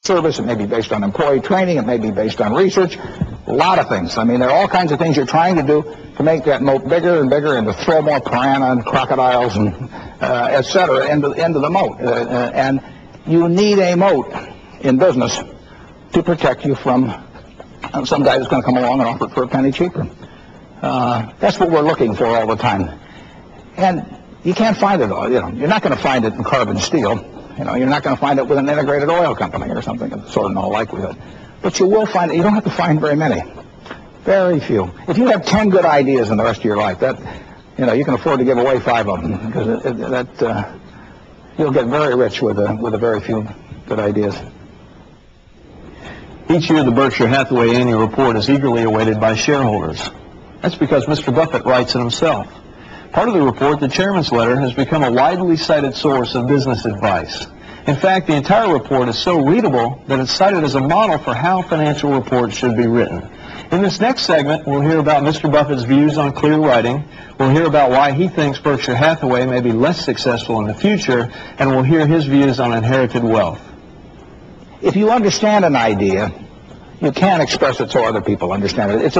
service, it may be based on employee training, it may be based on research, a lot of things. I mean, there are all kinds of things you're trying to do to make that moat bigger and bigger and to throw more piranha and crocodiles and et cetera into the moat. And you need a moat in business to protect you from some guy that's going to come along and offer it for a penny cheaper. That's what we're looking for all the time. And you can't find it all. You're not going to find it in carbon steel. You're not going to find it with an integrated oil company or something of the sort in all likelihood. But you will find it. You don't have to find very many. Very few. If you have 10 good ideas in the rest of your life, you can afford to give away 5 of them, because you'll get very rich with a very few good ideas. Each year, the Berkshire Hathaway annual report is eagerly awaited by shareholders. That's because Mr. Buffett writes it himself. Part of the report, the chairman's letter, has become a widely cited source of business advice. In fact, the entire report is so readable that it's cited as a model for how financial reports should be written. In this next segment, we'll hear about Mr. Buffett's views on clear writing, we'll hear about why he thinks Berkshire Hathaway may be less successful in the future, and we'll hear his views on inherited wealth. If you understand an idea, you can express it so other people understand it. It's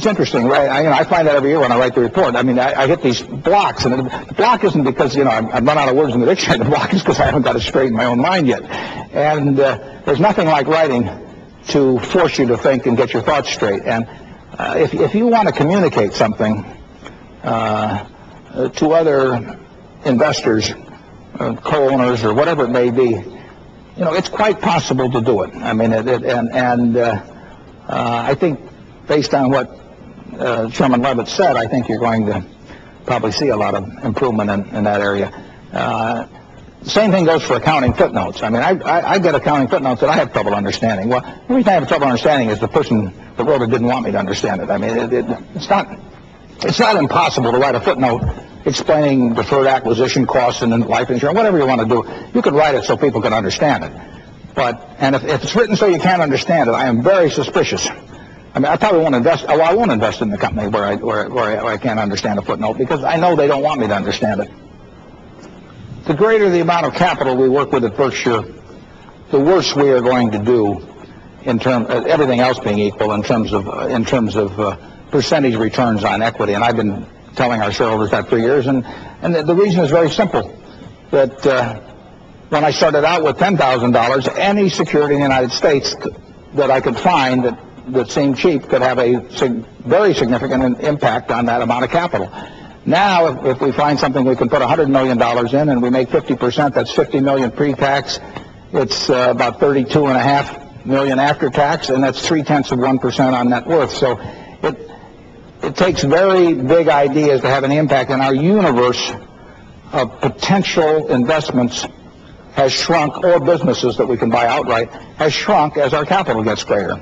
interesting, right? I find that every year when I write the report. I mean, I hit these blocks, and the block isn't because, I've run out of words in the dictionary. The block is because I haven't got it straight in my own mind yet. And there's nothing like writing to force you to think and get your thoughts straight. And if you want to communicate something to other investors, co-owners, or whatever it may be, it's quite possible to do it. I mean, I think based on what Chairman Levitt said, I think you're going to probably see a lot of improvement in that area. Same thing goes for accounting footnotes. I mean, I get accounting footnotes that I have trouble understanding. Well, the reason I have trouble understanding is the person that wrote it didn't want me to understand it. I mean, it's not impossible to write a footnote explaining deferred acquisition costs and life insurance, whatever you want to do. You can write it so people can understand it. And if it's written so you can't understand it, I am very suspicious. I mean, I probably won't invest. Well, I won't invest in the company where I can't understand a footnote, because I know they don't want me to understand it. The greater the amount of capital we work with at Berkshire, the worse we are going to do in terms everything else being equal in terms of percentage returns on equity. And I've been telling our shareholders that for years, and the reason is very simple. That when I started out with $10,000, any security in the United States that I could find that seemed cheap could have a very significant impact on that amount of capital. Now, if we find something we can put $100 million in and we make 50%, that's $50 million pre-tax. It's about $32.5 million after tax, and that's 0.3% on net worth. So it takes very big ideas to have an impact, and our universe of potential investments has shrunk, or businesses that we can buy outright has shrunk as our capital gets greater.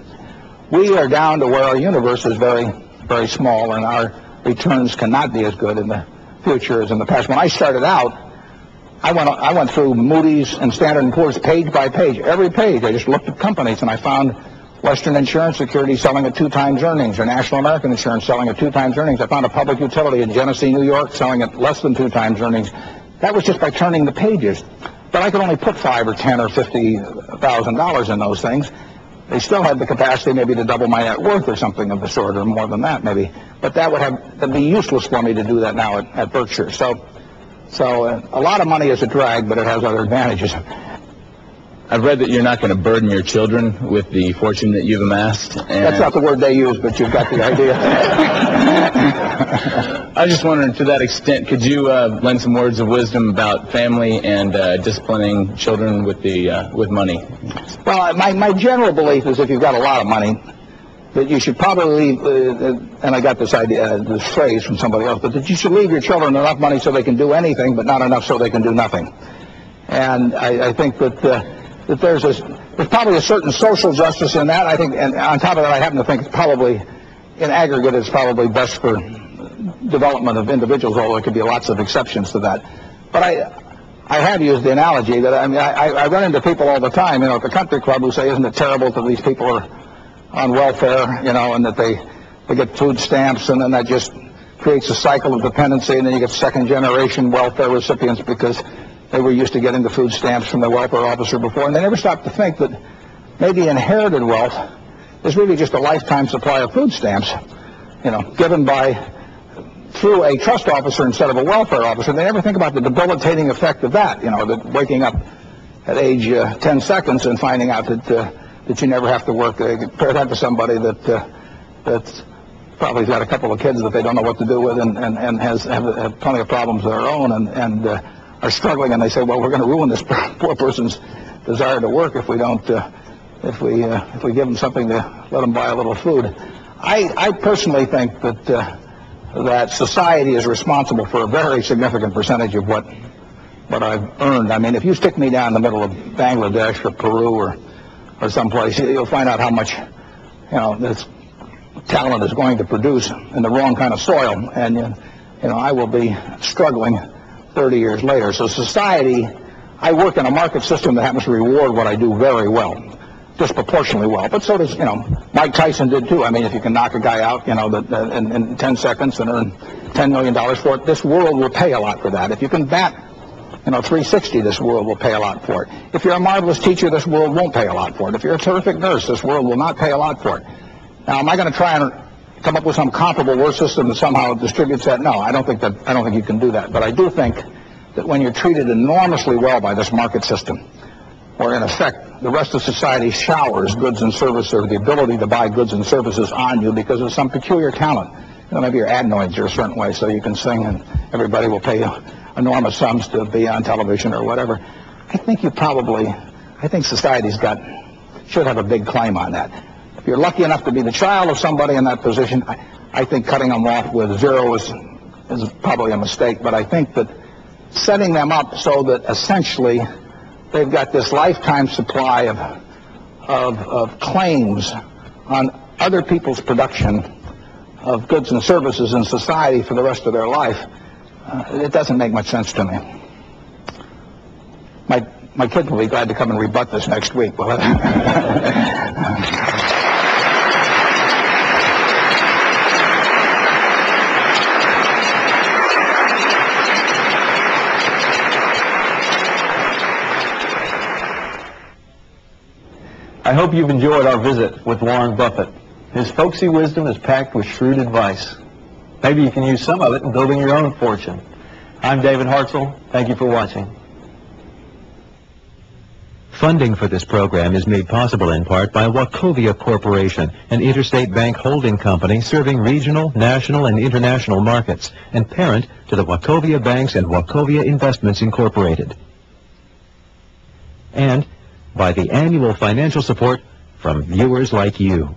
We are down to where our universe is very, very small, and our returns cannot be as good in the future as in the past. When I started out, I went through Moody's and Standard & Poor's page by page. Every page, I just looked at companies, and I found Western Insurance Security selling at 2 times earnings, or National American Insurance selling at 2 times earnings. I found a public utility in Genesee, New York, selling at less than 2 times earnings. That was just by turning the pages. But I could only put $5,000 or $10,000 or $50,000 in those things. They still had the capacity maybe to double my net worth or something of the sort, or more than that maybe. But that'd be useless for me to do that now at Berkshire. So a lot of money is a drag, but it has other advantages. I've read that you're not going to burden your children with the fortune that you've amassed. That's not the word they use, but you've got the idea. I was just wondering, to that extent, could you lend some words of wisdom about family and disciplining children with money? Well, my general belief is if you've got a lot of money, that you should probably leave, and I got this idea, this phrase from somebody else, but that you should leave your children enough money so they can do anything, but not enough so they can do nothing. And I think that there's probably a certain social justice in that. I think, and on top of that, I happen to think it's probably, in aggregate, it's probably best for development of individuals, although there could be lots of exceptions to that. But I have used the analogy that, I run into people all the time, at the country club, who say, isn't it terrible that these people are on welfare, and that they get food stamps, and then that just creates a cycle of dependency, and then you get second-generation welfare recipients because they were used to getting the food stamps from the welfare officer before, and they never stopped to think that maybe inherited wealth is really just a lifetime supply of food stamps, given through a trust officer instead of a welfare officer. They never think about the debilitating effect of that, that waking up at age 10 seconds and finding out that you never have to work. They compare that to somebody that's probably got a couple of kids that they don't know what to do with and have plenty of problems of their own and are struggling, and they say, well, we're going to ruin this poor person's desire to work if we don't, if we give them something to let them buy a little food. I personally think that society is responsible for a very significant percentage of what I've earned. I mean, if you stick me down in the middle of Bangladesh or Peru or someplace, you'll find out how much this talent is going to produce in the wrong kind of soil, and I will be struggling 30 years later. So society, I work in a market system that happens to reward what I do very well, disproportionately well. But so does, Mike Tyson did too. I mean, if you can knock a guy out, in 10 seconds and earn $10 million for it, this world will pay a lot for that. If you can bat, 360, this world will pay a lot for it. If you're a marvelous teacher, this world won't pay a lot for it. If you're a terrific nurse, this world will not pay a lot for it. Now, am I going to try and come up with some comparable word system that somehow distributes that? No, I don't think you can do that. But I do think that when you're treated enormously well by this market system, where in effect the rest of society showers goods and services, or the ability to buy goods and services on you because of some peculiar talent. Maybe your adenoids are a certain way, so you can sing and everybody will pay you enormous sums to be on television or whatever. I think society's should have a big claim on that. If you're lucky enough to be the child of somebody in that position, I think cutting them off with zero is probably a mistake. But I think that setting them up so that essentially they've got this lifetime supply of claims on other people's production of goods and services in society for the rest of their life, it doesn't make much sense to me. My kids will be glad to come and rebut this next week. I hope you've enjoyed our visit with Warren Buffett. His folksy wisdom is packed with shrewd advice. Maybe you can use some of it in building your own fortune. I'm David Hartzell. Thank you for watching. Funding for this program is made possible in part by Wachovia Corporation, an interstate bank holding company serving regional, national, and international markets, and parent to the Wachovia Banks and Wachovia Investments Incorporated. And by the annual financial support from viewers like you.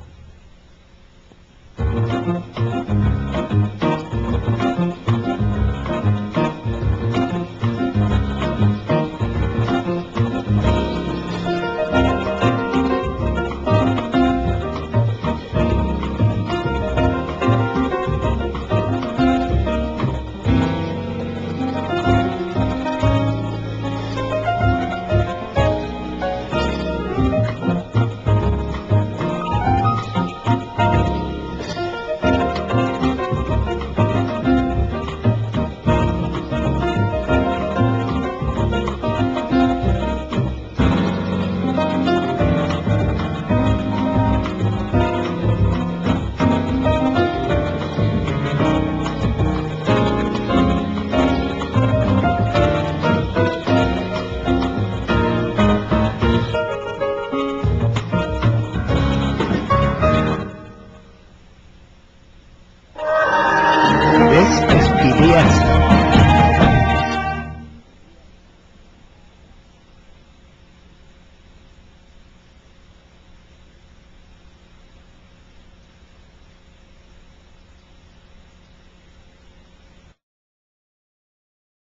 This is PBS.